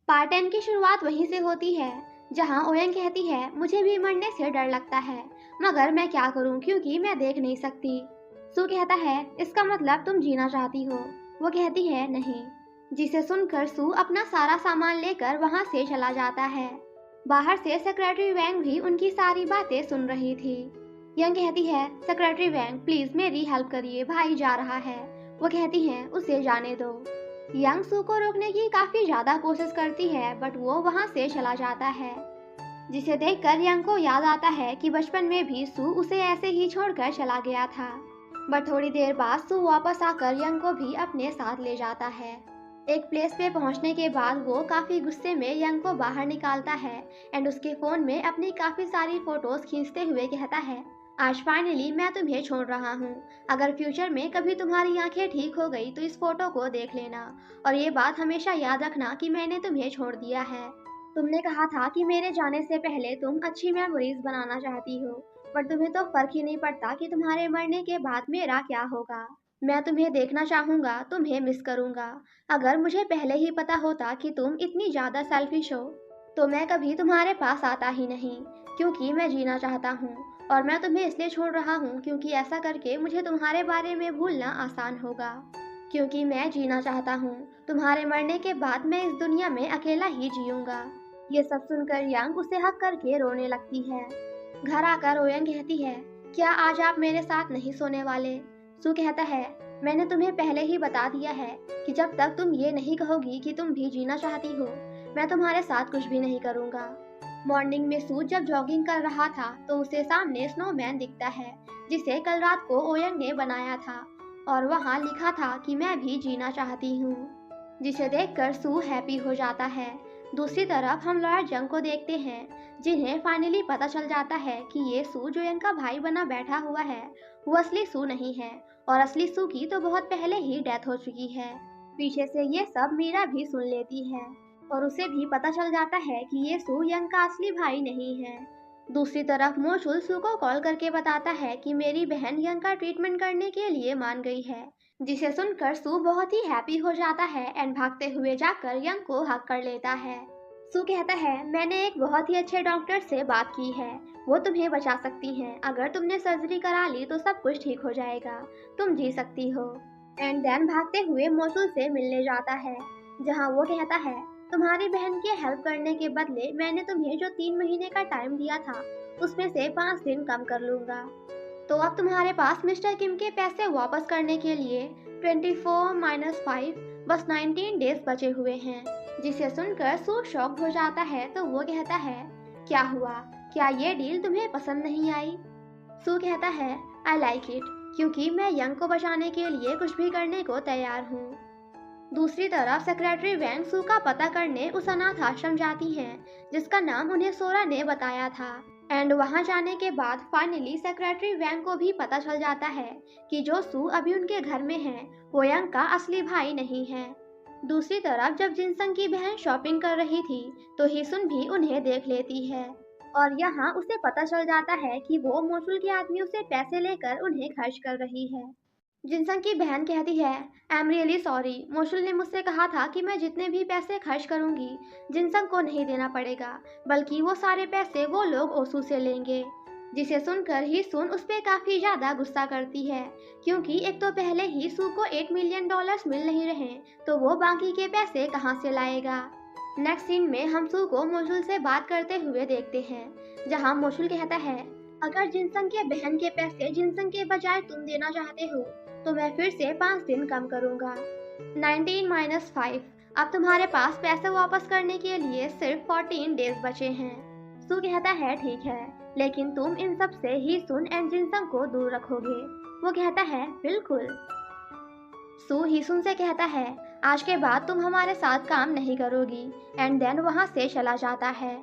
Part 10 की शुरुआत वहीं से होती है जहां ओयन कहती है मुझे भी मरने से डर लगता है, मगर मैं क्या करूं क्योंकि मैं देख नहीं सकती। सू कहता है इसका मतलब तुम जीना चाहती हो। वो कहती है नहीं, जिसे सुनकर सू अपना सारा सामान लेकर वहां से चला जाता है। बाहर से सेक्रेटरी वैंग भी उनकी सारी बातें सुन रही थी। यंग कहती है सेक्रेटरी वैंग प्लीज मेरी हेल्प करिए, भाई जा रहा है। वो कहती है उसे जाने दो। यंग सू को रोकने की काफी ज्यादा कोशिश करती है बट वो वहां से चला जाता है, जिसे देखकर यंग को याद आता है कि बचपन में भी सू उसे ऐसे ही छोड़कर चला गया था। बट थोड़ी देर बाद सू वापस आकर यंग को भी अपने साथ ले जाता है। एक प्लेस पे पहुंचने के बाद वो काफी गुस्से में यंग को बाहर निकालता है एंड उसके फोन में अपनी काफी सारी फोटोज खींचते हुए कहता है आज फाइनली मैं तुम्हें छोड़ रहा हूँ। अगर फ्यूचर में कभी तुम्हारी आंखें ठीक हो गई तो इस फोटो को देख लेना और ये बात हमेशा याद रखना कि मैंने तुम्हें छोड़ दिया है। तुमने कहा था कि मेरे जाने से पहले तुम अच्छी मेमोरीज बनाना चाहती हो, पर तुम्हें तो फर्क ही नहीं पड़ता कि तुम्हारे मरने के बाद मेरा क्या होगा। मैं तुम्हें देखना चाहूंगा, तुम्हें मिस करूंगा। अगर मुझे पहले ही पता होता कि तुम इतनी ज्यादा सेल्फिश हो तो मैं कभी तुम्हारे पास आता ही नहीं, क्योंकि मैं जीना चाहता हूँ और मैं तुम्हें इसलिए छोड़ रहा हूँ क्योंकि ऐसा करके मुझे तुम्हारे बारे में भूलना आसान होगा, क्योंकि मैं जीना चाहता हूँ। तुम्हारे मरने के बाद मैं इस दुनिया में अकेला ही जीऊंगा। ये सब सुनकर यांग उसे हक करके रोने लगती है। घर आकर ओयन कहती है क्या आज आप मेरे साथ नहीं सोने वाले। सू कहता है मैंने तुम्हें पहले ही बता दिया है कि जब तक तुम ये नहीं कहोगी कि तुम भी जीना चाहती हो मैं तुम्हारे साथ कुछ भी नहीं करूंगा। मॉर्निंग में सू जब जॉगिंग कर रहा था तो उसे सामने स्नोमैन दिखता है जिसे कल रात को ओयन ने बनाया था और वहाँ लिखा था कि मैं भी जीना चाहती हूँ, जिसे देखकर सू हैप्पी हो जाता है। दूसरी तरफ हम लॉर्ड जंग को देखते हैं जिन्हें फाइनली पता चल जाता है कि ये सू जो इनका भाई बना बैठा हुआ है वो असली सू नहीं है और असली सू की तो बहुत पहले ही डेथ हो चुकी है। पीछे से ये सब मीरा भी सुन लेती है और उसे भी पता चल जाता है कि ये सू यंग का असली भाई नहीं है। दूसरी तरफ मोचुल सू को कॉल करके बताता है कि मेरी बहन यंग का ट्रीटमेंट करने के लिए मान गई है, जिसे सुनकर सू बहुत ही हैप्पी हो जाता है एंड भागते हुए जाकर यंग को हक कर लेता है। सू कहता है मैंने एक बहुत ही अच्छे डॉक्टर से बात की है, वो तुम्हें बचा सकती हैं। अगर तुमने सर्जरी करा ली तो सब कुछ ठीक हो जाएगा, तुम जी सकती हो। एंड देन भागते हुए मोचुल से मिलने जाता है जहाँ वो कहता है तुम्हारी बहन की हेल्प करने के बदले मैंने तुम्हें जो 3 महीने का टाइम दिया था उसमें से 5 दिन कम कर लूंगा। तो अब तुम्हारे पास मिस्टर किम के पैसे वापस करने के लिए 24 - 5 बस 19 डेज बचे हुए हैं। जिसे सुनकर सू शॉक हो जाता है तो वो कहता है क्या हुआ, क्या ये डील तुम्हें पसंद नहीं आई। सू कहता है आई लाइक इट, क्योंकि मैं यंग को बचाने के लिए कुछ भी करने को तैयार हूँ। दूसरी तरफ सेक्रेटरी वैंग सू का पता करने उस अनाथ आश्रम जाती हैं जिसका नाम उन्हें सोरा ने बताया था। एंड वहां जाने के बाद फाइनली सेक्रेटरी वैंग को भी पता चल जाता है कि जो सू अभी उनके घर में है वो यंग का असली भाई नहीं है। दूसरी तरफ जब जिनसंग की बहन शॉपिंग कर रही थी तो हिसुन भी उन्हें देख लेती है और यहाँ उसे पता चल जाता है कि वो मोचुल के आदमियों से पैसे लेकर उन्हें खर्च कर रही है। जिनसंग की बहन कहती है आई एम रियली सॉरी, मोशुल ने मुझसे कहा था कि मैं जितने भी पैसे खर्च करूंगी जिनसंग को नहीं देना पड़ेगा, बल्कि वो सारे पैसे वो लोग ओसू से लेंगे। जिसे सुनकर ही सुन उस पर काफी ज्यादा गुस्सा करती है, क्योंकि एक तो पहले ही सू को $8 मिलियन मिल नहीं रहे तो वो बाकी के पैसे कहाँ से लाएगा। नेक्स्ट सीन में हम सू को मोशुल से बात करते हुए देखते हैं जहाँ मोशुल कहता है अगर जिनसंग के बहन के पैसे जिनसंग के बजाय तुम देना चाहते हो तो मैं फिर से 5 दिन कम करूंगा। 19 - 5, अब तुम्हारे पास पैसे वापस करने के लिए सिर्फ 14 डेज बचे हैं। सू कहता है ठीक है, लेकिन तुम इन सब से ही सुन एंड जिनसंग को दूर रखोगे। वो कहता है बिल्कुल। सू हिसुन से कहता है आज के बाद तुम हमारे साथ काम नहीं करोगी एंड देन वहाँ से चला जाता है।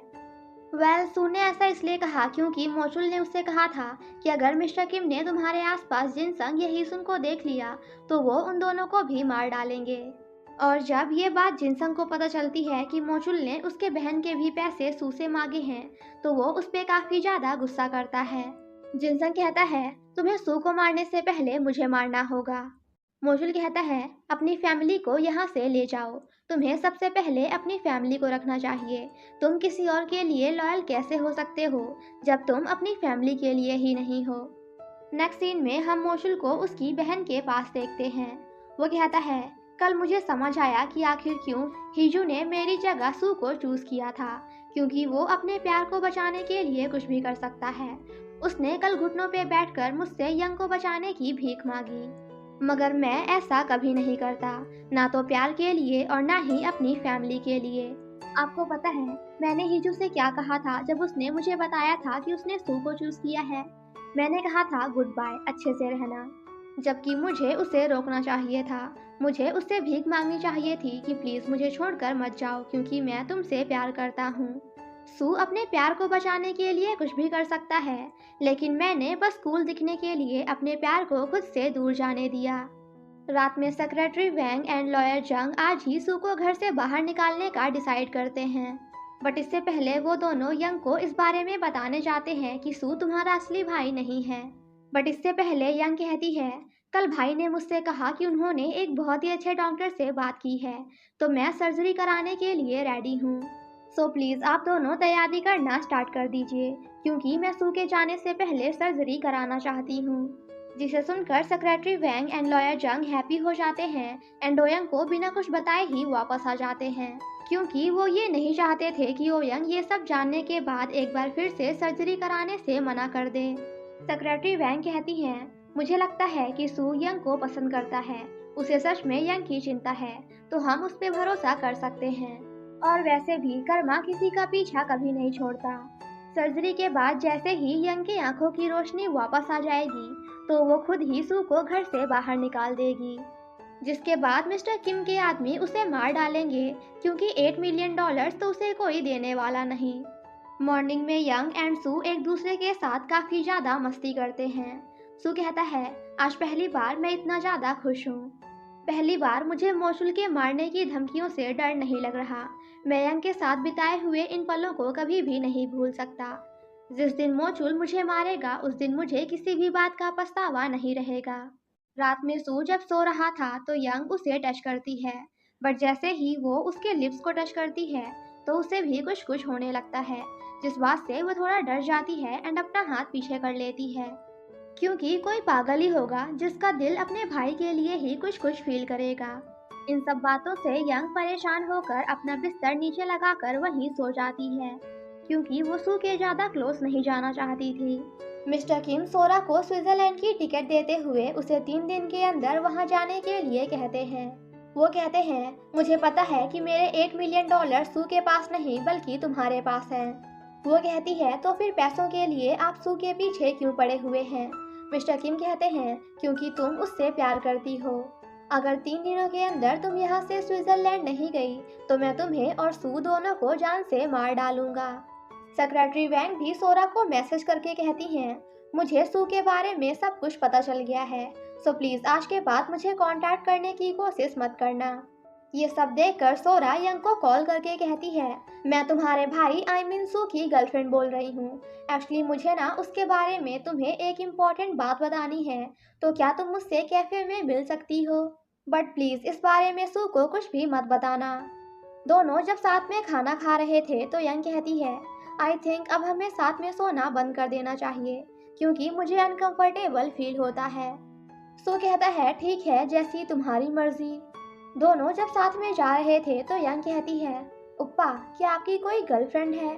सू ने ऐसा इसलिए कहा क्योंकि मोचुल ने उससे कहा था कि अगर मिस्टर किम ने तुम्हारे आसपास जिनसंग या हिसुन को देख लिया तो वो उन दोनों को भी मार डालेंगे। और जब ये बात जिनसंग को पता चलती है कि मोचुल ने उसके बहन के भी पैसे सू से मांगे हैं तो वो उस पर काफी ज्यादा गुस्सा करता है। जिनसंग कहता है तुम्हें सू को मारने से पहले मुझे मारना होगा। मोजुल कहता है, अपनी फैमिली को यहाँ से ले जाओ। तुम्हें सबसे पहले अपनी फैमिली को रखना चाहिए। तुम किसी और के लिए लॉयल कैसे हो सकते हो जब तुम अपनी फैमिली के लिए ही नहीं हो। नेक्स्ट सीन में हम मोशुल को उसकी बहन के पास देखते हैं। वो कहता है, कल मुझे समझ आया कि आखिर क्यों हिजू ने मेरी जगह सू को चूज किया था, क्योंकि वो अपने प्यार को बचाने के लिए कुछ भी कर सकता है। उसने कल घुटनों पे बैठकर मुझसे यंग को बचाने की भीख मांगी, मगर मैं ऐसा कभी नहीं करता, ना तो प्यार के लिए और ना ही अपनी फैमिली के लिए। आपको पता है मैंने हिजू से क्या कहा था जब उसने मुझे बताया था कि उसने सू को चूज किया है? मैंने कहा था गुड बाय, अच्छे से रहना। जबकि मुझे उसे रोकना चाहिए था। मुझे उससे भीख मांगनी चाहिए थी कि प्लीज मुझे छोड़कर मत जाओ, क्योंकि मैं तुमसे प्यार करता हूँ। सू अपने प्यार को बचाने के लिए कुछ भी कर सकता है, लेकिन मैंने बस कूल दिखने के लिए अपने प्यार को खुद से दूर जाने दिया। रात में सेक्रेटरी वैंग एंड लॉयर जंग आज ही सू को घर से बाहर निकालने का डिसाइड करते हैं। बट इससे पहले वो दोनों यंग को इस बारे में बताने जाते हैं कि सू तुम्हारा असली भाई नहीं है। बट इससे पहले यंग कहती है, कल भाई ने मुझसे कहा कि उन्होंने एक बहुत ही अच्छे डॉक्टर से बात की है, तो मैं सर्जरी कराने के लिए रेडी हूँ। सो प्लीज़ आप दोनों तैयारी करना स्टार्ट कर दीजिए, क्योंकि मैं सू के जाने से पहले सर्जरी कराना चाहती हूँ। जिसे सुनकर सेक्रेटरी वैंग एंड लॉयर जंग हैप्पी हो जाते हैं एंड ओयंग को बिना कुछ बताए ही वापस आ जाते हैं, क्योंकि वो ये नहीं चाहते थे कि ओयंग ये सब जानने के बाद एक बार फिर से सर्जरी कराने से मना कर दे। सेक्रेटरी वैंग कहती हैं, मुझे लगता है कि सू यंग को पसंद करता है, उसे सच में यंग की चिंता है, तो हम उस पर भरोसा कर सकते हैं। और वैसे भी कर्मा किसी का पीछा कभी नहीं छोड़ता। सर्जरी के बाद जैसे ही यंग की आंखों की रोशनी वापस आ जाएगी, तो वो खुद ही सू को घर से बाहर निकाल देगी, जिसके बाद मिस्टर किम के आदमी उसे मार डालेंगे, क्योंकि $8 मिलियन तो उसे कोई देने वाला नहीं। मॉर्निंग में यंग एंड सू एक दूसरे के साथ काफी ज्यादा मस्ती करते हैं। सू कहता है, आज पहली बार मैं इतना ज्यादा खुश हूँ। पहली बार मुझे मोशुल के मारने की धमकियों से डर नहीं लग रहा। मैं यंग के साथ बिताए हुए इन पलों को कभी भी नहीं भूल सकता। जिस दिन मोचुल मुझे मारेगा उस दिन मुझे किसी भी बात का पछतावा नहीं रहेगा। रात में सू जब सो रहा था तो यंग उसे टच करती है, बट जैसे ही वो उसके लिप्स को टच करती है तो उसे भी कुछ कुछ होने लगता है, जिस बात से वो थोड़ा डर जाती है एंड अपना हाथ पीछे कर लेती है, क्योंकि कोई पागल ही होगा जिसका दिल अपने भाई के लिए ही कुछ कुछ फील करेगा। इन सब बातों से यंग परेशान होकर अपना बिस्तर नीचे लगाकर वहीं सो जाती है, क्योंकि वो सू के ज्यादा क्लोज नहीं जाना चाहती थी। मिस्टर किम सोरा को स्विट्जरलैंड की टिकट देते हुए उसे 3 दिन के अंदर वहां जाने के लिए कहते हैं। वो कहते हैं, मुझे पता है कि मेरे $8 मिलियन सू के पास नहीं बल्कि तुम्हारे पास हैं। वो कहती है, तो फिर पैसों के लिए आप सू के पीछे क्यों पड़े हुए हैं? मिस्टर किम कहते हैं, क्योंकि तुम उससे प्यार करती हो। अगर 3 दिनों के अंदर तुम यहाँ से स्विट्जरलैंड नहीं गई तो मैं तुम्हें और सू दोनों को जान से मार डालूंगा। सेक्रेटरी वैंग भी सोरा को मैसेज करके कहती हैं, मुझे सू के बारे में सब कुछ पता चल गया है, सो प्लीज आज के बाद मुझे कांटेक्ट करने की कोशिश मत करना। ये सब देखकर सोरा यंग को कॉल करके कहती है, मैं तुम्हारे भाई सू की गर्लफ्रेंड बोल रही हूँ। एक्चुअली मुझे ना उसके बारे में तुम्हें एक इम्पोर्टेंट बात बतानी है, तो क्या तुम मुझसे कैफे में मिल सकती हो? बट प्लीज इस बारे में सू को कुछ भी मत बताना। दोनों जब साथ में खाना खा रहे थे तो यंग कहती है, आई थिंक अब हमें साथ में सोना बंद कर देना चाहिए, क्योंकि मुझे अनकंफर्टेबल फील होता है। सू कहता है, ठीक है, जैसी तुम्हारी मर्जी। दोनों जब साथ में जा रहे थे तो यंग कहती है, उप्पा क्या आपकी कोई गर्लफ्रेंड है?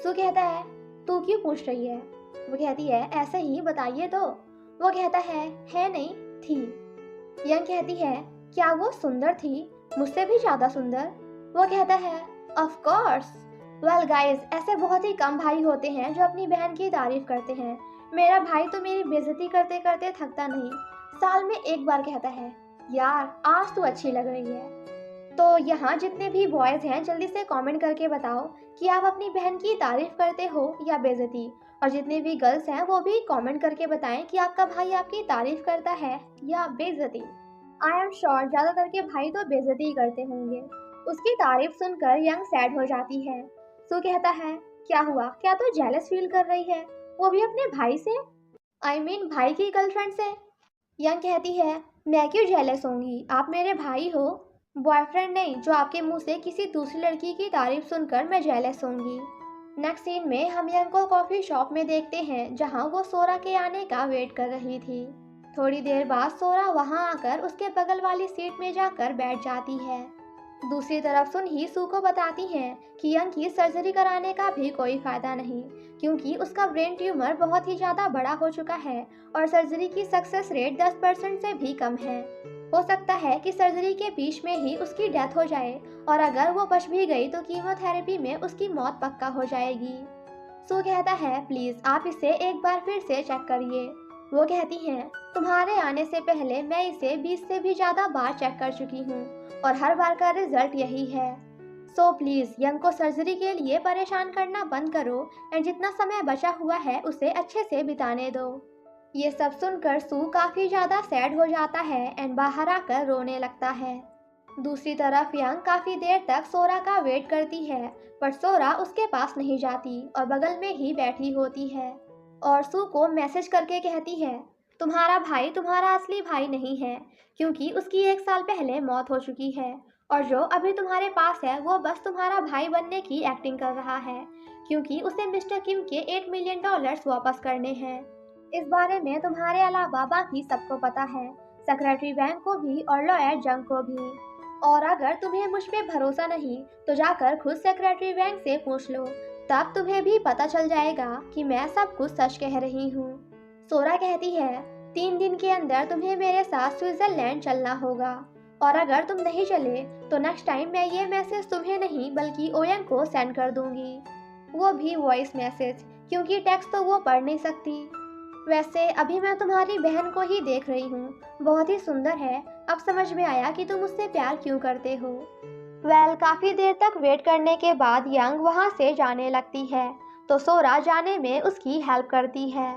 सू कहता है, तू क्यों पूछ रही है? वो कहती है, ऐसे ही बताइए तो। वो कहता है नहीं, थी। यंग कहती है, क्या वो सुंदर थी, मुझसे भी ज्यादा सुंदर? वो कहता है, ऑफ कोर्स। वेल गाइस, ऐसे बहुत ही कम भाई होते हैं जो अपनी बहन की तारीफ करते हैं। मेरा भाई तो मेरी बेइज्जती करते करते थकता नहीं, साल में एक बार कहता है, यार आज तू अच्छी लग रही है। तो यहाँ जितने भी बॉयज हैं जल्दी से कमेंट करके बताओ कि आप अपनी बहन की तारीफ करते हो या बेइज्जती, और जितने भी गर्ल्स हैं वो भी कमेंट करके बताएं कि आपका भाई आपकी तारीफ करता है या बेइज्जती। आई एम श्योर ज्यादातर के भाई तो बेइज्जती करते होंगे। उसकी तारीफ सुनकर यंग सैड हो जाती है। सू कहता है, क्या हुआ, क्या तू जेलस फील कर रही है, वो भी अपने भाई से? आई मीन भाई की गर्लफ्रेंड से? यंग कहती है, मैं क्यों जेलस होंगी, आप मेरे भाई हो। बॉयफ्रेंड नहीं, जो आपके मुंह से किसी दूसरी लड़की की तारीफ सुनकर मैं जेलस होंगी। नेक्स्ट सीन में हम यंग को कॉफी शॉप में देखते हैं जहां वो सोरा के आने का वेट कर रही थी। थोड़ी देर बाद सोरा वहां आकर उसके बगल वाली सीट में जाकर बैठ जाती है। दूसरी तरफ सुनही सू को बताती हैं कि यंग की सर्जरी कराने का भी कोई फायदा नहीं, क्योंकि उसका ब्रेन ट्यूमर बहुत ही ज़्यादा बड़ा हो चुका है और सर्जरी की सक्सेस रेट 10% से भी कम है। हो सकता है कि सर्जरी के बीच में ही उसकी डेथ हो जाए और अगर वो बच भी गई तो कीमोथेरेपी में उसकी मौत पक्का हो जाएगी। सू कहता है, प्लीज़ आप इसे एक बार फिर से चेक करिए। वो कहती हैं, तुम्हारे आने से पहले मैं इसे 20 से भी ज़्यादा बार चेक कर चुकी हूँ और हर बार का रिजल्ट यही है। सो प्लीज़ यंग को सर्जरी के लिए परेशान करना बंद करो एंड जितना समय बचा हुआ है उसे अच्छे से बिताने दो। ये सब सुनकर सू काफ़ी ज़्यादा सैड हो जाता है एंड बाहर आकर रोने लगता है। दूसरी तरफ यंग काफ़ी देर तक सोरा का वेट करती है, पर सोरा उसके पास नहीं जाती और बगल में ही बैठी होती है और सू को मैसेज करके कहती है, तुम्हारा भाई तुम्हारा असली भाई नहीं है, क्योंकि उसकी 1 साल पहले मौत हो चुकी है और जो अभी तुम्हारे पास है वो बस तुम्हारा भाई बनने की एक्टिंग कर रहा है, क्योंकि उसे मिस्टर किम के $8 मिलियन वापस करने हैं। इस बारे में तुम्हारे अलावा बाकी सबको पता है, सेक्रेटरी वैंग को भी और लॉयर जंग को भी। और अगर तुम्हें मुझ पे भरोसा नहीं तो जाकर खुद सेक्रेटरी वैंग से पूछ लो, तब तुम्हें भी पता चल जाएगा कि मैं सब कुछ सच कह रही हूँ। सोरा कहती है, 3 दिन के अंदर तुम्हें मेरे साथ स्विट्जरलैंड चलना होगा और अगर तुम नहीं चले तो नेक्स्ट टाइम मैं ये मैसेज तुम्हें नहीं बल्कि ओयंग को सेंड कर दूंगी, वो भी वॉइस मैसेज, क्योंकि टेक्स्ट तो वो पढ़ नहीं सकती। वैसे अभी मैं तुम्हारी बहन को ही देख रही हूँ, बहुत ही सुंदर है, अब समझ में आया कि तुम उससे प्यार क्यों करते हो। काफी देर तक वेट करने के बाद यंग वहाँ से जाने लगती है तो सोरा जाने में उसकी हेल्प करती है।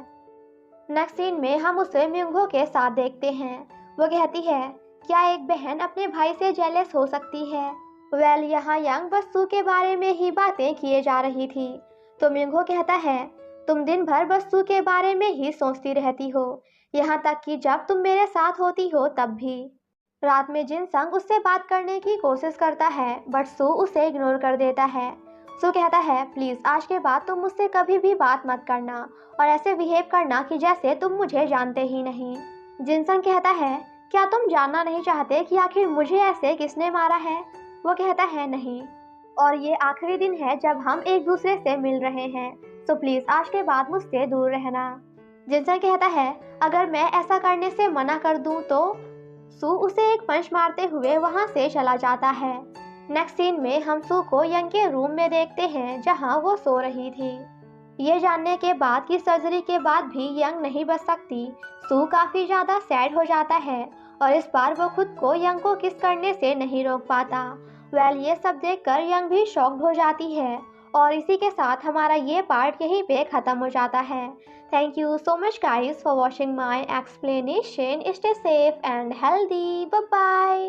नेक्स्ट सीन में हम उसे मिंगहो के साथ देखते हैं। वो कहती है, क्या एक बहन अपने भाई से जेलस हो सकती है। यहाँ यंग बस सू के बारे में ही बातें किए जा रही थी तो मिंगहो कहता है, तुम दिन भर बस सू के बारे में ही सोचती रहती हो, यहाँ तक कि जब तुम मेरे साथ होती हो तब भी। रात में जिन संग उससे बात करने की कोशिश करता है बट सू उसे इग्नोर कर देता है। सू कहता है, प्लीज़ आज के बाद तुम मुझसे कभी भी बात मत करना और ऐसे बिहेव करना कि जैसे तुम मुझे जानते ही नहीं। जिनसंग कहता है, क्या तुम जानना नहीं चाहते कि आखिर मुझे ऐसे किसने मारा है। वो कहता है, नहीं, और ये आखिरी दिन है जब हम एक दूसरे से मिल रहे हैं, सो प्लीज़ आज के बाद मुझसे दूर रहना। जिनसंग कहता है, अगर मैं ऐसा करने से मना कर दूं तो। सू उसे एक पंच मारते हुए वहां से चला जाता है। नेक्स्ट सीन में हम सू को यंग के रूम में देखते हैं जहां वो सो रही थी। ये जानने के बाद कि सर्जरी के बाद भी यंग नहीं बच सकती, सू काफ़ी ज़्यादा सैड हो जाता है और इस बार वो खुद को यंग को किस करने से नहीं रोक पाता। ये सब देखकर यंग भी शॉक्ड हो जाती है और इसी के साथ हमारा ये पार्ट यहीं पे ख़त्म हो जाता है। Thank you so much guys for watching my explanation. Stay safe and healthy. Bye bye.